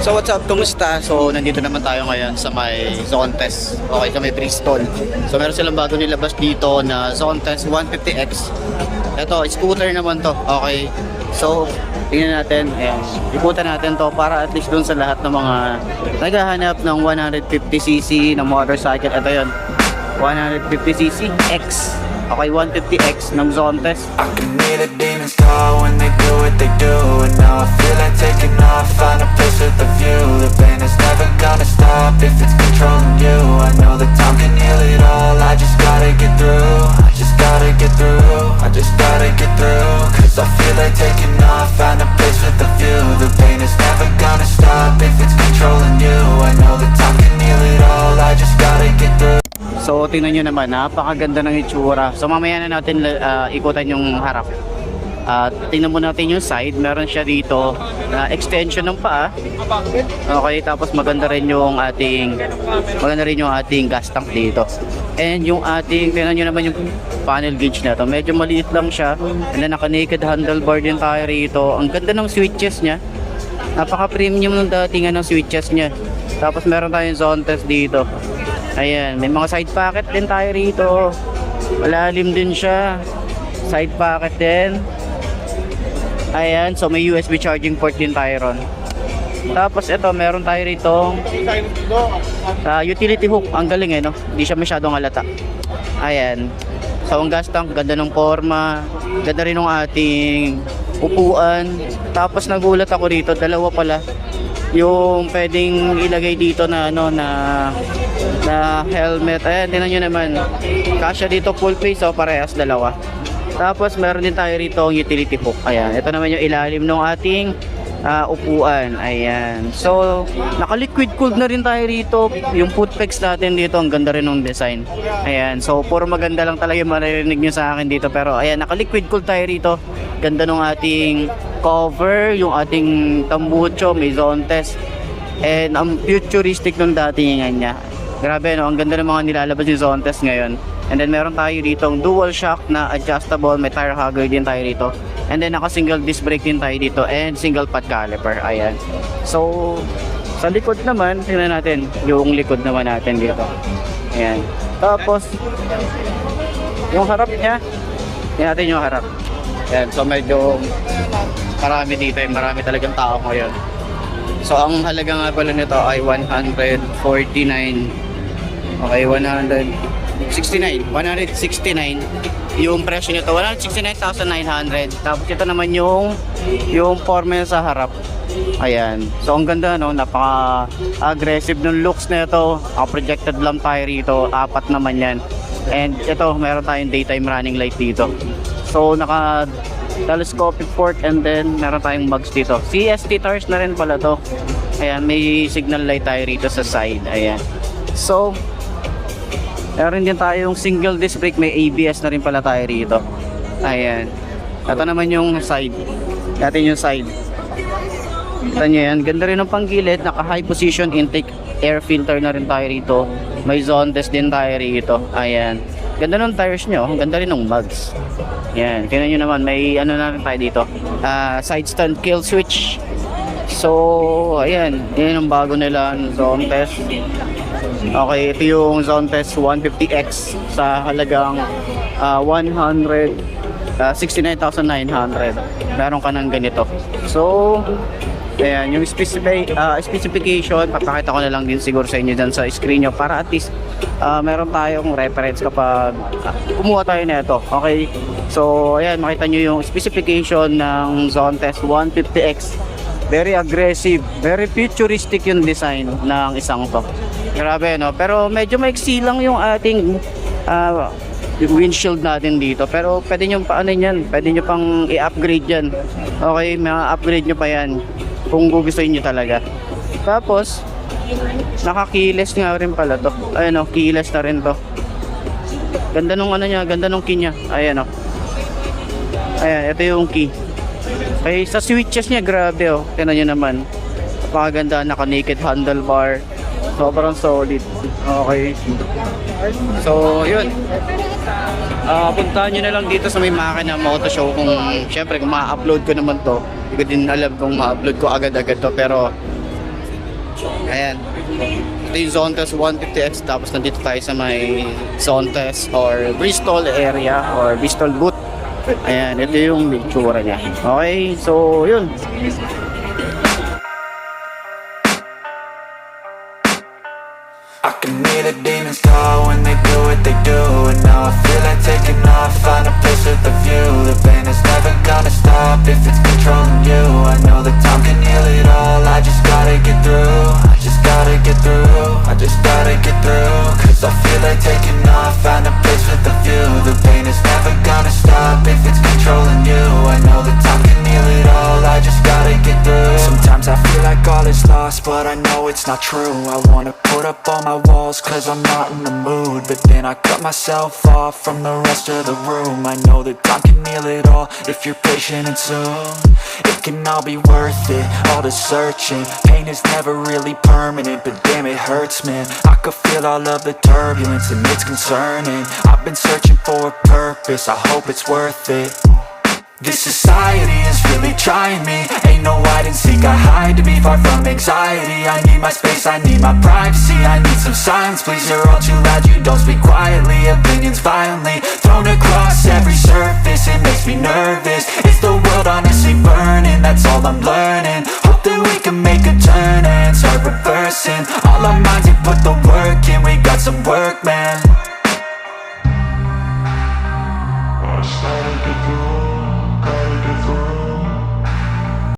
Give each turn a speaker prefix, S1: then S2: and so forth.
S1: So what's up, kumusta? So nandito naman tayo ngayon sa may Zontes. Okay, sa may Bristol. So meron silang bago nilabas dito na Zontes 150X. Ito, scooter naman to. Okay. So tingnan natin, ayan, ikutan natin to para at least dun sa lahat ng mga naghahanap ng 150cc na motorcycle. Ito yun, 150cc X. Okay, 150X ng Zontes.
S2: I can hear the demons call when they do what they do. And now I feel like taking off, find a place with a view. The pain is never gonna stop if it's controlling you. I know that time can heal it all, I just gotta get through. I just gotta get through, I just gotta get through. Cause I feel like taking off, find a place with a view. The pain is never gonna stop if it's controlling you. I know that time can heal it all, I just gotta get through.
S1: So tingnan nyo naman, napakaganda ng itsura. So mamaya na natin ikutan yung harap. Tingnan mo natin yung side, meron siya dito na extension ng paa. Okay, tapos maganda rin yung ating gas tank dito. And yung ating, tingnan nyo naman yung panel gauge na to. Medyo maliit lang siya. And then naka naked handlebar din tayo rito. Ang ganda ng switches niya. Napaka premium ng datingan ng switches niya. Tapos meron tayong Zontes dito. Ayan, may mga side pocket din tayo rito. Malalim din siya. Side pocket din. Ayan, so may USB charging port din tayo ron. Tapos ito, meron tayo rito utility hook. Ang galing no? Hindi siya masyadong halata. Ayan. So ang gas tank, ganda ng forma. Ganda rin ng ating upuan. Tapos nagulat ako rito, dalawa pala yung pwedeng ilagay dito na na helmet. Ayan, tingnan nyo naman, kasya dito full face, parehas dalawa. Tapos meron din tayo rito ang utility hook. Ayan, ito naman yung ilalim ng ating upuan. Ayan, so naka liquid cooled na rin tayo rito. Yung foot pegs natin dito, ang ganda rin ng design. Ayan, so puro maganda lang talaga yung maririnig nyo sa akin dito. Pero ayan, naka liquid cooled tayo rito. Ganda ng ating cover, yung ating tambucho, may Zontes. And ang futuristic nung datingan niya. Grabe ang ganda ng mga nilalabas ni Zontes ngayon. And then meron tayo dito ang dual shock na adjustable, may tire hugger din tayo dito. And then naka single disc brake din tayo dito and single pad caliper. Ayan. So sa likod naman, tingnan natin yung likod naman natin dito. Ayan. Tapos yung harap niya, tingnan natin yung harap. Ayan, so medyo marami dito, marami talagang tao ngayon. So ang halaga nga pala nito ay 149. Okay, 169 yung presyo nito, 169,900. Tapos ito naman yung forma sa harap. Ayan, so ang ganda napaka aggressive ng looks na ito. Projected lamp tayo rito, 4 naman yan. And ito, meron tayong daytime running light dito. So naka telescopic port, and then meron tayong mugs dito. CST tires na rin pala to. Ayan, may signal light tayo rito sa side. Ayan, so meron din tayong single disc brake, may ABS na rin pala tayo rito. Ayan, ito naman yung side natin, yung side. Ito nyo yan, ganda rin ng panggilid. Naka high position intake air filter na rin tayo rito. May Zontes din tayo rito. Ayan, ganda ng tires nyo, ganda rin ng mugs. Yan, tingnan nyo naman, may na rin tayo dito, side stand kill switch. So ayan, yan ang bago nila, Zontes. Okay, ito yung Zontes 150X sa halagang 169,900. Meron ka ng ganito. So ayan, yung specification, papakita ko na lang din siguro sa inyo dyan sa screen nyo para at least meron tayong reference kapag kumuha tayo na ito. Okay, so ayan, makita nyo yung specification ng Zontes 150X. Very aggressive, very futuristic yung design ng isang to. Grabe pero medyo maiksi lang yung ating windshield natin dito. Pero pwede nyo paano yan, pwede nyo pang i-upgrade yan. Okay, ma-upgrade nyo pa yan kung gugustuhin nyo talaga. Tapos naka-keyless nga rin pala to. Ayan keyless na rin to. Ganda nung niya, ganda nung key niya. Ayan ayan, ito yung key. Okay, sa switches niya, grabe tingnan nyo naman, napakaganda. Naka naked handlebar, sobrang solid. Okay, so yun, puntahan nyo na lang dito sa may Makina Moto Show. Kung syempre kung ma-upload ko naman to, Hindi ko din alam kung ma-upload ko agad-agad to, pero ayan. Ito yung Zontes 150X, tapos nandito tayo sa may Zontes or Bristol area or Bristol booth. Ayan, ito yung itsura niya. Okay, so yun.
S2: I can hear the demons call when they do what they do. And now I feel like taking off, find a place with a view. The pain is never gonna stop if it's controlling you. I know that time can heal it all, I just gotta get through. I just gotta get through, I just gotta get through. Cause I feel like taking off, find a place with a view. The pain is never gonna stop if it's controlling you. I know that time can heal it all, I just gotta get through. Sometimes I feel like all is lost, but I know it's not true. I wanna put up all my walls cause I'm not in the mood, but then I cut myself off from the rest of the room. I know that time can heal it all if you're patient and soon it can all be worth it, all the searching. Pain is never really permanent, but damn it hurts, man. I could feel all of the turbulence and it's concerning. I've been searching for a purpose, I hope it's worth it. This society is really trying me. Ain't no hide and seek, I hide to be far from anxiety. I need my space, I need my privacy. I need some silence, please, you're all too loud. You don't speak quietly, opinions violently thrown across every surface. It makes me nervous, is the world honestly burning? That's all I'm learning. Hope that we can make a turn and start reversing all our minds and put the work in. We got some work, man.